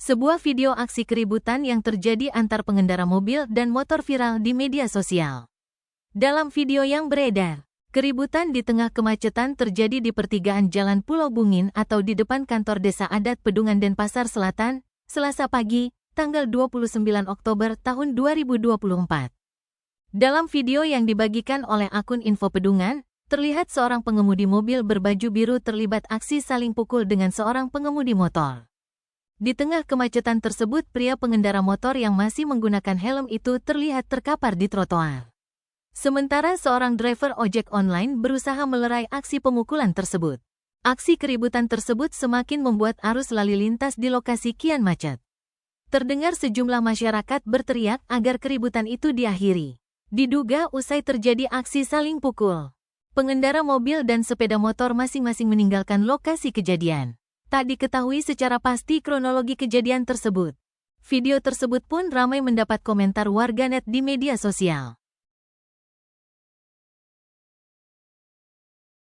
Sebuah video aksi keributan yang terjadi antar pengendara mobil dan motor viral di media sosial. Dalam video yang beredar, keributan di tengah kemacetan terjadi di pertigaan Jalan Pulau Bungin atau di depan kantor Desa Adat Pedungan Denpasar Selatan, Selasa pagi, tanggal 29 Oktober tahun 2024. Dalam video yang dibagikan oleh akun Info Pedungan, terlihat seorang pengemudi mobil berbaju biru terlibat aksi saling pukul dengan seorang pengemudi motor. Di tengah kemacetan tersebut, pria pengendara motor yang masih menggunakan helm itu terlihat terkapar di trotoar. Sementara seorang driver ojek online berusaha melerai aksi pemukulan tersebut. Aksi keributan tersebut semakin membuat arus lalu lintas di lokasi kian macet. Terdengar sejumlah masyarakat berteriak agar keributan itu diakhiri. Diduga usai terjadi aksi saling pukul, pengendara mobil dan sepeda motor masing-masing meninggalkan lokasi kejadian. Tak diketahui secara pasti kronologi kejadian tersebut. Video tersebut pun ramai mendapat komentar warganet di media sosial.